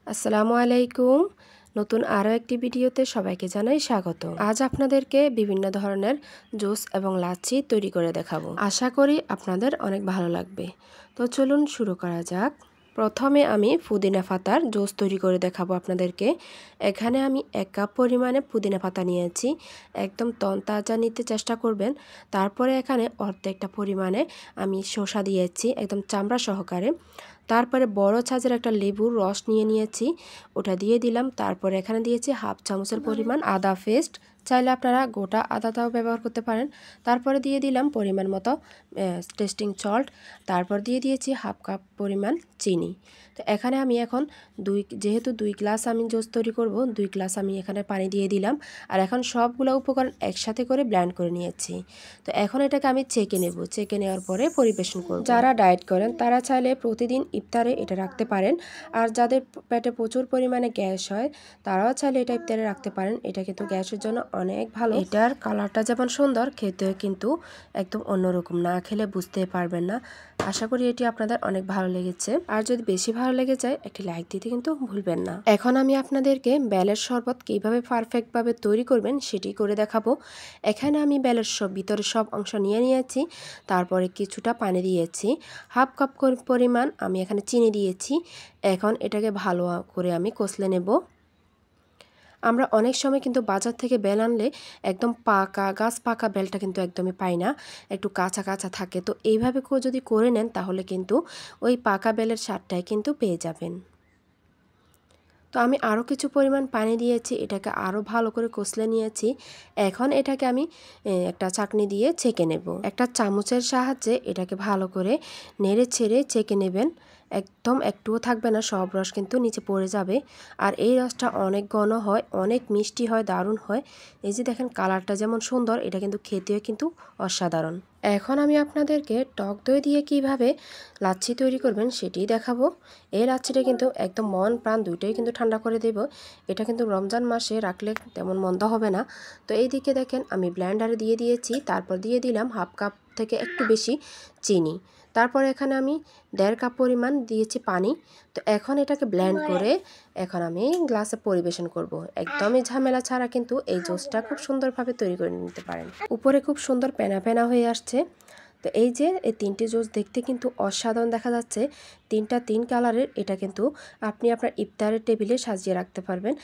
আসসালামু আলাইকুম। নতুন আরও একটি ভিডিওতে সবাইকে জানাই স্বাগত। আজ আপনাদেরকে বিভিন্ন ধরনের জুস এবং লাচ্ছি তৈরি করে দেখাবো। আশা করি আপনাদের অনেক ভালো লাগবে। তো চলুন শুরু করা যাক। প্রথমে আমি পুদিনা পাতার জুস তৈরি করে দেখাবো আপনাদেরকে। এখানে আমি 1 কাপ পরিমাণে পুদিনা পাতা নিয়েছি। একদম তরতাজা নিতে চেষ্টা করবেন। তারপরে এখানে অর্ধেকটা পরিমাণে আমি শসা দিয়েছি একদম চামড়া সহকারে। তারপরে বড় সাইজের একটা লেবুর রস নিয়েছি, ওটা দিয়ে দিলাম। তারপরে এখানে দিয়েছি হাফ চামচের পরিমাণ আদা পেস্ট, চাইলে আপনারা গোটা আদাটাও ব্যবহার করতে পারেন। তারপরে দিয়ে দিলাম পরিমাণ মতো টেস্টিং সল্ট, তারপর দিয়ে দিয়েছি হাফ কাপ পরিমাণ চিনি। তো এখানে আমি এখন যেহেতু 2 গ্লাস আমি জুস তৈরি করব, 2 গ্লাস আমি এখানে পানি দিয়ে দিলাম। আর এখন সবগুলো উপকরণ একসাথে করে ব্লেন্ড করে নিয়েছি। তো এখন এটাকে আমি ছেঁকে নেব। ছেঁকে নেওয়ার পরে পরিবেশন করব। যারা ডায়েট করেন তারা চাইলে প্রতিদিন ইফতারে এটা রাখতে পারেন। আর যাদের পেটে প্রচুর পরিমাণে গ্যাস হয় তারাও চাইলে এটা ইফতারে রাখতে পারেন। এটা কিন্তু গ্যাসের জন্য অনেক ভালো। এটার কালারটা যেমন সুন্দর, খেতেও কিন্তু একদম অন্যরকম, না খেলে বুঝতে পারবেন না। আশা করি এটি আপনাদের অনেক ভালো লেগেছে। আর যদি বেশি ভালো লেগে যায় একটি লাইক দিতে কিন্তু ভুলবেন না। এখন আমি আপনাদেরকে বেলের শরবত কিভাবে পারফেক্টভাবে তৈরি করবেন সেটি করে দেখাবো। এখানে আমি বেলের ভিতরে সব অংশ নিয়েছি। তারপরে কিছুটা পানি দিয়েছি, হাফ কাপ পরিমাণ আমি এখানে চিনি দিয়েছি। এখন এটাকে ভালো করে আমি কষলে নেব। আমরা অনেক সময় কিন্তু বাজার থেকে বেল আনলে একদম গাছ পাকা বেলটা কিন্তু একদমই পাই না, একটু কাঁচা কাঁচা থাকে। তো এইভাবে যদি করে নেন তাহলে কিন্তু ওই পাকা বেলের স্বাদটাই কিন্তু পেয়ে যাবেন। তো আমি আরও কিছু পরিমাণ পানি দিয়েছি, এটাকে আরও ভালো করে কষলে নিয়েছি। এখন এটাকে আমি একটা চাকনি দিয়ে ছেঁকে নেব। একটা চামচের সাহায্যে এটাকে ভালো করে নেড়ে ছেড়ে ছেঁকে নেবেন। একদম একটুও থাকবে না, সব রস কিন্তু নিচে পড়ে যাবে। আর এই রসটা অনেক ঘন হয়, অনেক মিষ্টি হয়, দারুণ হয়। এই যে দেখেন কালারটা যেমন সুন্দর, এটা কিন্তু খেতেও কিন্তু অসাধারণ। এখন আমি আপনাদেরকে টক দই দিয়ে কিভাবে লাচ্ছি তৈরি করবেন সেটি দেখাবো। এই লাচ্ছিটা কিন্তু একদম মন প্রাণ দুইটাই কিন্তু ঠান্ডা করে দেব। এটা কিন্তু রমজান মাসে রাখলে তেমন মন্দ হবে না। তো এই দিকে দেখেন আমি ব্লেন্ডারে দিয়ে দিয়েছি। তারপর দিয়ে দিলাম হাফ কাপ থেকে একটু বেশি চিনি। তারপর এখানে আমি 1.5 কাপ পরিমাণ দিয়েছি পানি। তো এখন এটাকে ব্লেন্ড করে এখন আমি গ্লাসে পরিবেশন করব। একদমই ঝামেলা ছাড়া কিন্তু এই জুসটা খুব সুন্দরভাবে তৈরি করে নিতে পারেন। উপরে খুব সুন্দর পেনা পেনা হয়ে আসছে। তো এই যে এই 3টি জুস দেখতে কিন্তু অসাধারণ দেখা যাচ্ছে। 3টা 3 কালারের। এটা কিন্তু আপনি আপনার ইফতারের টেবিলে সাজিয়ে রাখতে পারবেন।